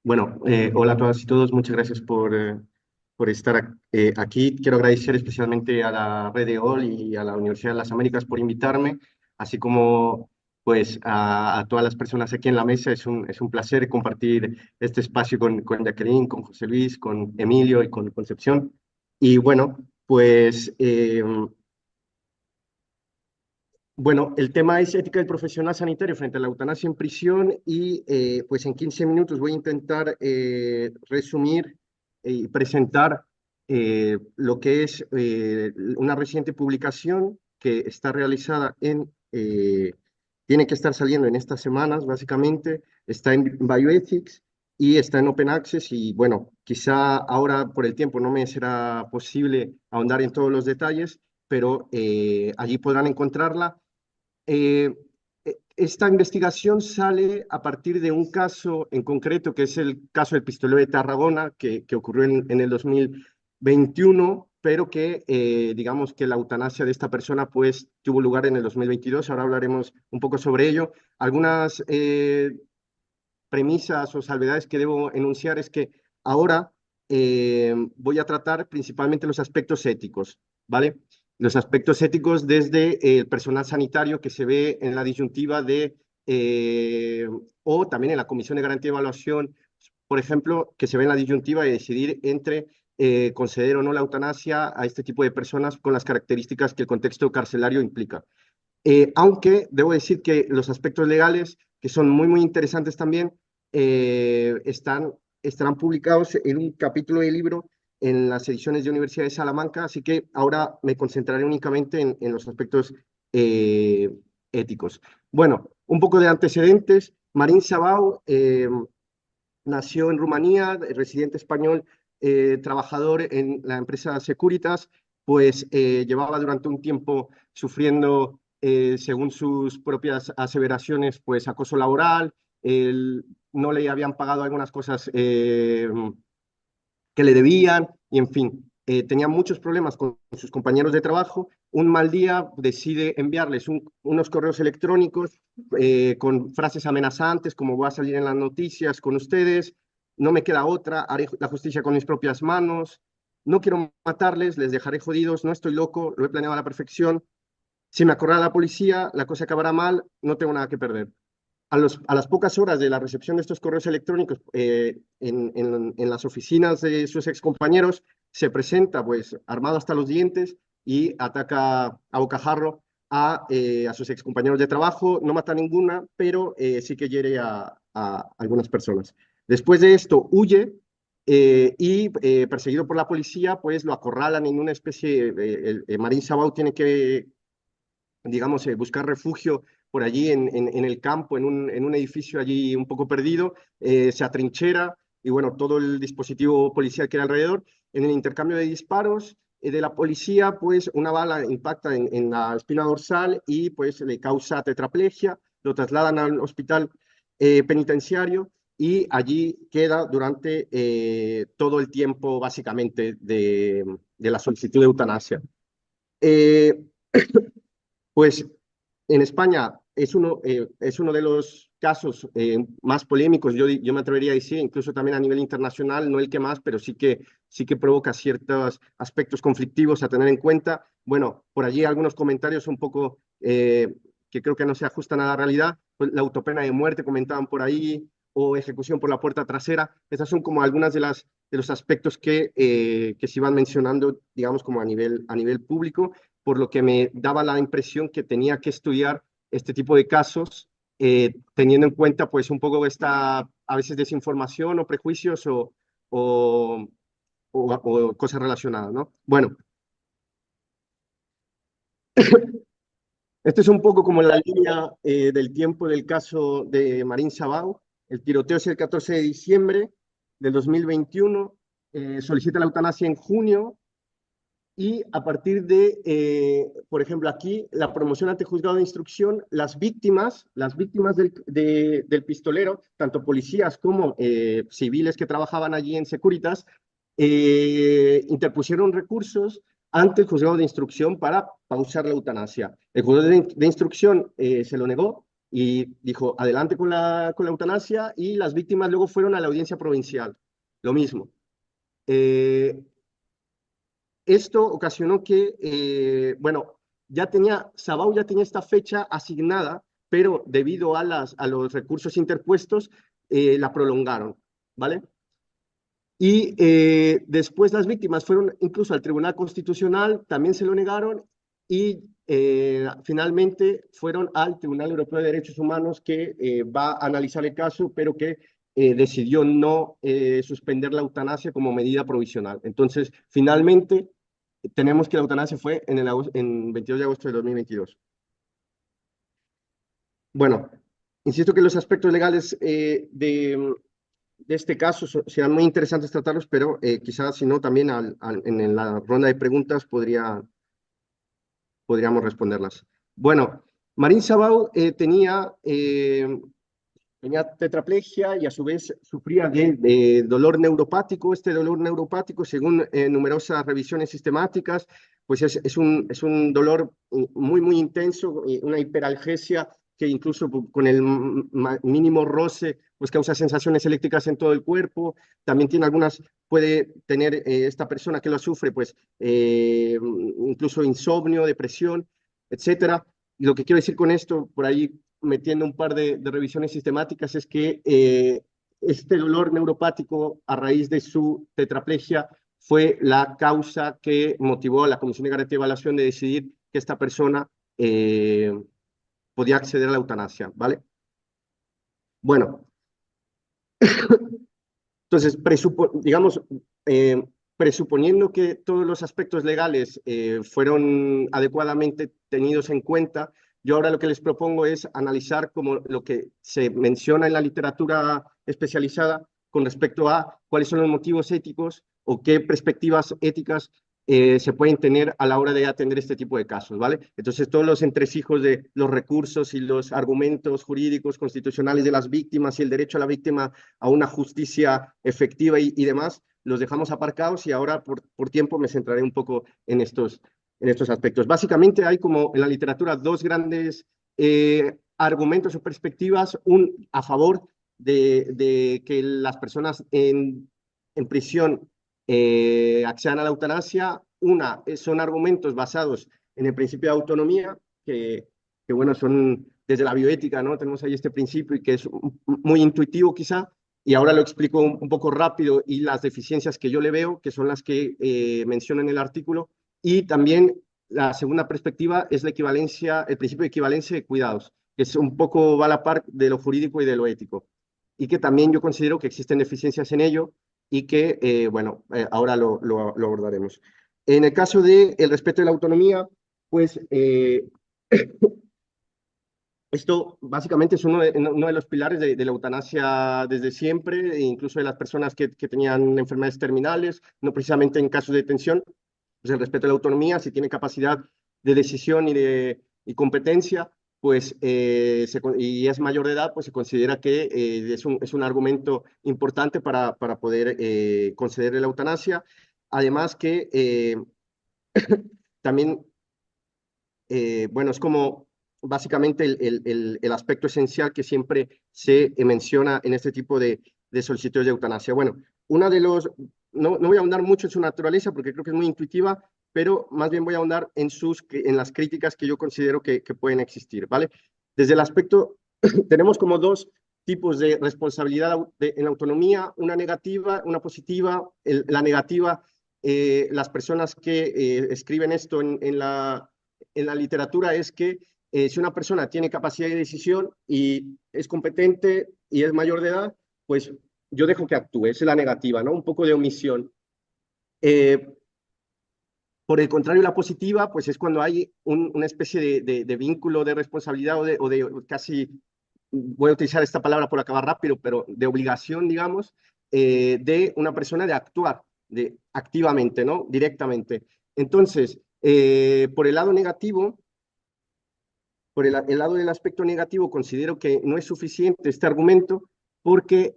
Bueno, hola a todas y todos, muchas gracias por estar aquí. Quiero agradecer especialmente a la Red EOL y a la Universidad de las Américas por invitarme, así como pues a todas las personas aquí en la mesa. Es un placer compartir este espacio con Jacqueline, con José Luis, con Emilio y con Concepción. Y bueno, pues bueno, el tema es ética del profesional sanitario frente a la eutanasia en prisión y pues en 15 minutos voy a intentar resumir y presentar lo que es una reciente publicación que está realizada tiene que estar saliendo en estas semanas, básicamente, está en Bioethics y está en Open Access y bueno, quizá ahora por el tiempo no me será posible ahondar en todos los detalles, pero allí podrán encontrarla. eh, Esta investigación sale a partir de un caso en concreto, que es el caso del pistolero de Tarragona, que ocurrió en el 2021, pero que digamos que la eutanasia de esta persona pues tuvo lugar en el 2022. Ahora hablaremos un poco sobre ello. Algunas premisas o salvedades que debo enunciar es que ahora voy a tratar principalmente los aspectos éticos, ¿vale? Los aspectos éticos desde el personal sanitario que se ve en la disyuntiva o también en la Comisión de Garantía y Evaluación, por ejemplo, que se ve en la disyuntiva de decidir entre conceder o no la eutanasia a este tipo de personas con las características que el contexto carcelario implica. Aunque debo decir que los aspectos legales, que son muy interesantes también, estarán publicados en un capítulo del libro en las ediciones de Universidad de Salamanca, así que ahora me concentraré únicamente en los aspectos eh, éticos. Bueno, un poco de antecedentes. Marín Sabau nació en Rumanía, residente español, trabajador en la empresa Securitas, pues llevaba durante un tiempo sufriendo, según sus propias aseveraciones, pues acoso laboral. No le habían pagado algunas cosas que le debían y en fin, tenía muchos problemas con sus compañeros de trabajo. Un mal día decide enviarles unos correos electrónicos con frases amenazantes como voy a salir en las noticias con ustedes, no me queda otra, haré la justicia con mis propias manos, no quiero matarles, les dejaré jodidos, no estoy loco, lo he planeado a la perfección, si me acorrala la policía, la cosa acabará mal, no tengo nada que perder. A las pocas horas de la recepción de estos correos electrónicos en las oficinas de sus excompañeros, se presenta pues armado hasta los dientes y ataca a bocajarro a sus excompañeros de trabajo. No mata a ninguna, pero sí que hiere a algunas personas. Después de esto huye y perseguido por la policía, pues lo acorralan en una especie, Marín Sabau tiene que digamos, buscar refugio por allí en el campo, en un edificio allí un poco perdido, se atrinchera y bueno, todo el dispositivo policial que era alrededor. En el intercambio de disparos de la policía, pues una bala impacta en la espina dorsal y pues le causa tetraplegia, lo trasladan al hospital penitenciario y allí queda durante todo el tiempo básicamente de la solicitud de eutanasia. Eh, pues en España es uno de los casos más polémicos, yo me atrevería a decir, incluso también a nivel internacional, no el que más, pero sí que provoca ciertos aspectos conflictivos a tener en cuenta. Bueno, por allí algunos comentarios un poco que creo que no se ajustan a la realidad, pues la autopena de muerte comentaban por ahí, o ejecución por la puerta trasera. Estas son como algunas de los aspectos que se iban mencionando, digamos, como a nivel público, por lo que me daba la impresión que tenía que estudiar este tipo de casos, teniendo en cuenta pues un poco esta a veces desinformación o prejuicios o, o cosas relacionadas, ¿no? Bueno, este es un poco como la línea del tiempo del caso de Marín Sabao. El tiroteo es el 14 de diciembre del 2021, solicita la eutanasia en junio. Y a partir por ejemplo, aquí, la promoción ante juzgado de instrucción, las víctimas del pistolero, tanto policías como civiles que trabajaban allí en Securitas, interpusieron recursos ante el juzgado de instrucción para pausar la eutanasia. El juzgado de instrucción se lo negó y dijo, adelante con la eutanasia, y las víctimas luego fueron a la audiencia provincial, lo mismo. Esto ocasionó que, bueno, Sabau ya tenía esta fecha asignada, pero debido a los recursos interpuestos, la prolongaron, ¿vale? Y después las víctimas fueron incluso al Tribunal Constitucional, también se lo negaron, y finalmente fueron al Tribunal Europeo de Derechos Humanos, que va a analizar el caso, pero que decidió no suspender la eutanasia como medida provisional. Entonces, finalmente, tenemos que la eutanasia fue en 22 de agosto de 2022. Bueno, insisto que los aspectos legales de este caso serán muy interesantes tratarlos, pero quizás si no, también en la ronda de preguntas podríamos responderlas. Bueno, Marín Sabau tenía tetraplegia y a su vez sufría de dolor neuropático. Este dolor neuropático, según numerosas revisiones sistemáticas, pues es un dolor muy, muy intenso, una hiperalgesia que incluso con el mínimo roce pues causa sensaciones eléctricas en todo el cuerpo. También puede tener esta persona que lo sufre, pues incluso insomnio, depresión, etcétera. Y lo que quiero decir con esto, por ahí metiendo un par de revisiones sistemáticas, es que este dolor neuropático a raíz de su tetraplegia fue la causa que motivó a la Comisión de Garantía y Evaluación de decidir que esta persona podía acceder a la eutanasia, ¿vale? Bueno, entonces, digamos, presuponiendo que todos los aspectos legales fueron adecuadamente tenidos en cuenta, yo ahora lo que les propongo es analizar como lo que se menciona en la literatura especializada con respecto a cuáles son los motivos éticos o qué perspectivas éticas se pueden tener a la hora de atender este tipo de casos, ¿vale? Entonces, todos los entresijos de los recursos y los argumentos jurídicos constitucionales de las víctimas y el derecho a la víctima a una justicia efectiva y demás, los dejamos aparcados, y ahora por tiempo me centraré un poco en estos aspectos. Básicamente hay como en la literatura dos grandes argumentos o perspectivas, a favor de que las personas en prisión accedan a la eutanasia. Una, son argumentos basados en el principio de autonomía, que bueno, son desde la bioética, ¿no? Tenemos ahí este principio y que es muy intuitivo quizá, y ahora lo explico un poco rápido, y las deficiencias que yo le veo, que son las que menciono en el artículo. Y también la segunda perspectiva es la equivalencia, el principio de equivalencia de cuidados, que es un poco va a la par de lo jurídico y de lo ético, y que también yo considero que existen deficiencias en ello, y que, bueno, ahora lo abordaremos. En el caso del respeto de la autonomía, pues esto básicamente es uno de los pilares de la eutanasia desde siempre, e incluso de las personas que tenían enfermedades terminales, no precisamente en casos de detención. Pues el respeto a la autonomía, si tiene capacidad de decisión y competencia, pues, y es mayor de edad, pues se considera que es un argumento importante para poder concederle la eutanasia. Además que también, bueno, es como básicamente el aspecto esencial que siempre se menciona en este tipo de solicitudes de eutanasia. Bueno, no voy a ahondar mucho en su naturaleza porque creo que es muy intuitiva, pero más bien voy a ahondar en las críticas que yo considero que pueden existir, ¿vale? Desde el aspecto, tenemos como dos tipos de responsabilidad en la autonomía, una negativa, una positiva. La negativa, las personas que escriben esto en la literatura, es que si una persona tiene capacidad de decisión y es competente y es mayor de edad, pues yo dejo que actúe. Esa es la negativa, ¿no? Un poco de omisión. Eh, por el contrario, la positiva, pues es cuando hay una especie de vínculo de responsabilidad o de casi, voy a utilizar esta palabra por acabar rápido, pero de obligación, digamos, de una persona de actuar activamente, ¿no? Directamente. Entonces, por el lado negativo, por el lado del aspecto negativo, considero que no es suficiente este argumento, porque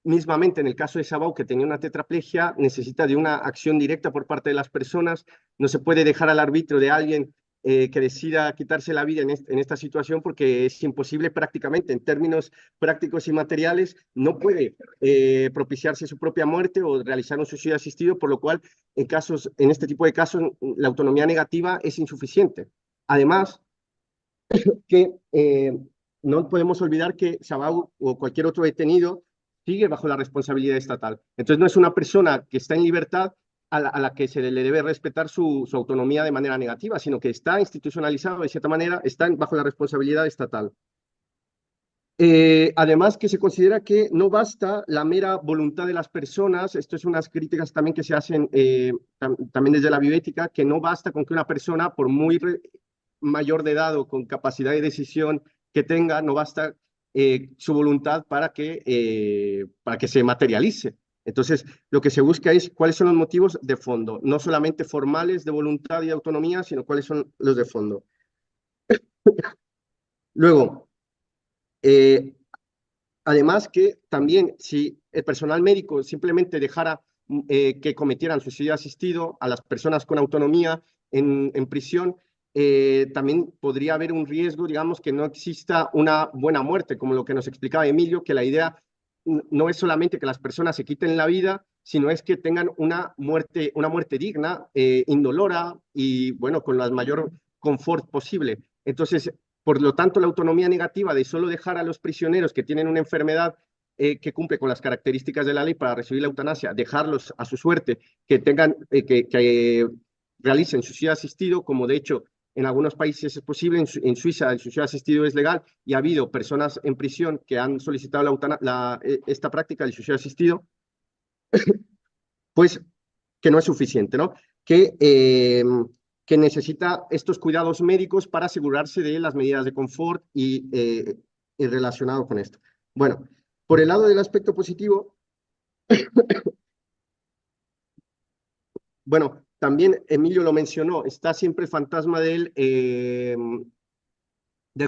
mismamente en el caso de Sabau, que tenía una tetraplegia, necesita de una acción directa por parte de las personas. No se puede dejar al arbitrio de alguien que decida quitarse la vida en esta situación porque es imposible prácticamente, en términos prácticos y materiales, no puede propiciarse su propia muerte o realizar un suicidio asistido, por lo cual en este tipo de casos la autonomía negativa es insuficiente. Además, que no podemos olvidar que Sabau o cualquier otro detenido sigue bajo la responsabilidad estatal. Entonces no es una persona que está en libertad a la que se le debe respetar su autonomía de manera negativa, sino que está institucionalizado de cierta manera, está bajo la responsabilidad estatal. Además que se considera que no basta la mera voluntad de las personas, esto es unas críticas también que se hacen también desde la bioética, que no basta con que una persona, por muy mayor de edad o con capacidad de decisión que tenga, no basta su voluntad para que se materialice. Entonces, lo que se busca es cuáles son los motivos de fondo, no solamente formales de voluntad y autonomía, sino cuáles son los de fondo. Luego, eh, además que también si el personal médico simplemente dejara que cometieran suicidio asistido a las personas con autonomía en prisión, también podría haber un riesgo, digamos, que no exista una buena muerte, como lo que nos explicaba Emilio, que la idea no es solamente que las personas se quiten la vida, sino es que tengan una muerte digna, indolora y, bueno, con el mayor confort posible. Entonces, por lo tanto, la autonomía negativa de solo dejar a los prisioneros que tienen una enfermedad que cumple con las características de la ley para recibir la eutanasia, dejarlos a su suerte, que realicen suicidio asistido, como de hecho en algunos países es posible, en Suiza el suicidio asistido es legal y ha habido personas en prisión que han solicitado esta práctica del suicidio asistido, pues que no es suficiente, ¿no? Que necesita estos cuidados médicos para asegurarse de las medidas de confort y relacionado con esto. Bueno, por el lado del aspecto positivo, bueno, también Emilio lo mencionó, está siempre el fantasma del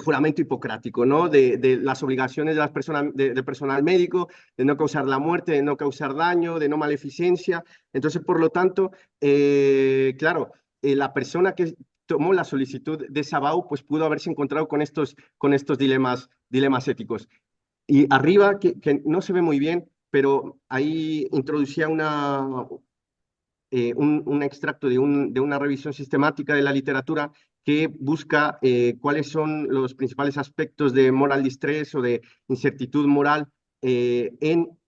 juramento hipocrático, ¿no? De las obligaciones de las personas, del personal médico, de no causar la muerte, de no causar daño, de no maleficencia. Entonces, por lo tanto, claro, la persona que tomó la solicitud de Sabau, pues pudo haberse encontrado con estos dilemas éticos. Y arriba, que no se ve muy bien, pero ahí introducía un extracto de una revisión sistemática de la literatura que busca cuáles son los principales aspectos de moral distress o de incertidumbre moral en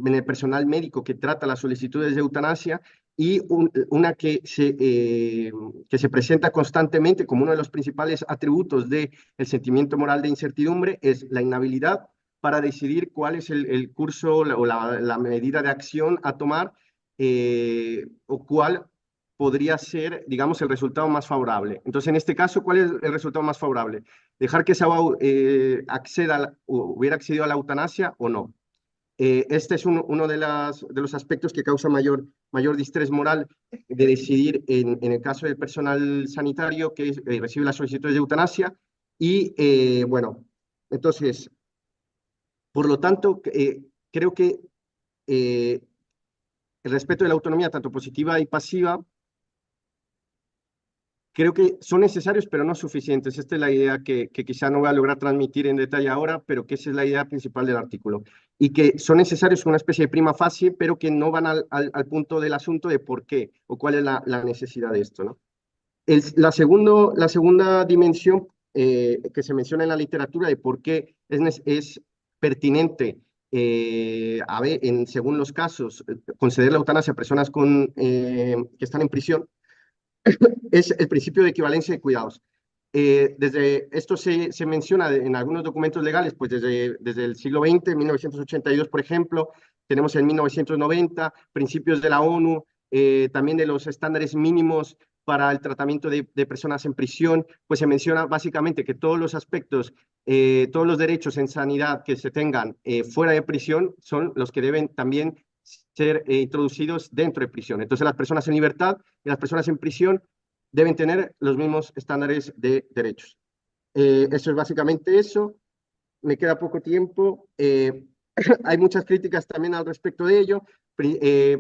el personal médico que trata las solicitudes de eutanasia y una que se presenta constantemente como uno de los principales atributos del sentimiento moral de incertidumbre es la inhabilidad para decidir cuál es el curso o la medida de acción a tomar o cuál podría ser, digamos, el resultado más favorable. Entonces, en este caso, ¿cuál es el resultado más favorable? ¿Dejar que Sabau hubiera accedido a la eutanasia o no? Este es uno de los aspectos que causa mayor distrés moral de decidir en el caso del personal sanitario que recibe las solicitudes de eutanasia. Y bueno, entonces, por lo tanto, creo que eh, el respeto de la autonomía, tanto positiva y pasiva, creo que son necesarios, pero no suficientes. Esta es la idea que quizá no voy a lograr transmitir en detalle ahora, pero que esa es la idea principal del artículo. Y que son necesarios como una especie de prima facie, pero que no van al punto del asunto de por qué o cuál es la necesidad de esto, ¿no? La segunda dimensión que se menciona en la literatura de por qué es pertinente, según los casos, conceder la eutanasia a personas que están en prisión, es el principio de equivalencia de cuidados. Desde esto se menciona en algunos documentos legales, pues desde el siglo XX, 1982, por ejemplo, tenemos en 1990 principios de la ONU, también de los estándares mínimos para el tratamiento de personas en prisión, pues se menciona básicamente que todos los aspectos, todos los derechos en sanidad que se tengan fuera de prisión son los que deben también ser introducidos dentro de prisión. Entonces, las personas en libertad y las personas en prisión deben tener los mismos estándares de derechos. Eso es básicamente eso. Me queda poco tiempo. Hay muchas críticas también al respecto de ello.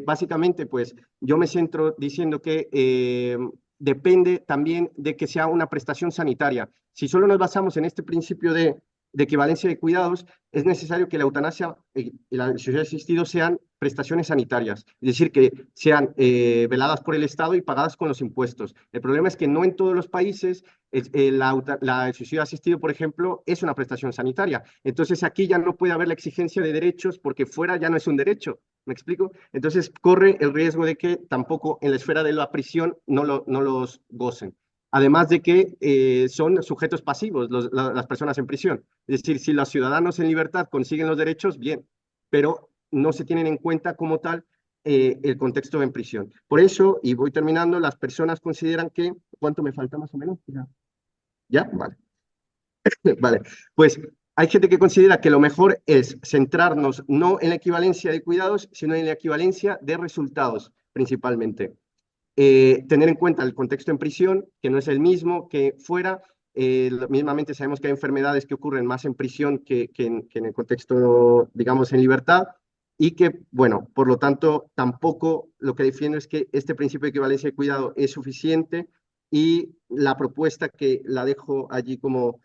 Básicamente, pues yo me centro diciendo que depende también de que sea una prestación sanitaria. Si solo nos basamos en este principio de equivalencia de cuidados, es necesario que la eutanasia y el suicidio asistido sean prestaciones sanitarias, es decir, que sean veladas por el Estado y pagadas con los impuestos. El problema es que no en todos los países el suicidio asistido, por ejemplo, es una prestación sanitaria. Entonces aquí ya no puede haber la exigencia de derechos porque fuera ya no es un derecho. ¿Me explico? Entonces corre el riesgo de que tampoco en la esfera de la prisión no los gocen. Además de que son sujetos pasivos las personas en prisión. Es decir, si los ciudadanos en libertad consiguen los derechos, bien, pero no se tienen en cuenta como tal el contexto en prisión. Por eso, y voy terminando, las personas consideran que, ¿cuánto me falta más o menos? ¿Ya? Vale. Vale, pues hay gente que considera que lo mejor es centrarnos no en la equivalencia de cuidados, sino en la equivalencia de resultados, principalmente. Tener en cuenta el contexto en prisión, que no es el mismo que fuera. Mismamente sabemos que hay enfermedades que ocurren más en prisión que en el contexto, digamos, en libertad, y que, bueno, por lo tanto, tampoco lo que defiendo es que este principio de equivalencia de cuidado es suficiente, y la propuesta que la dejo allí como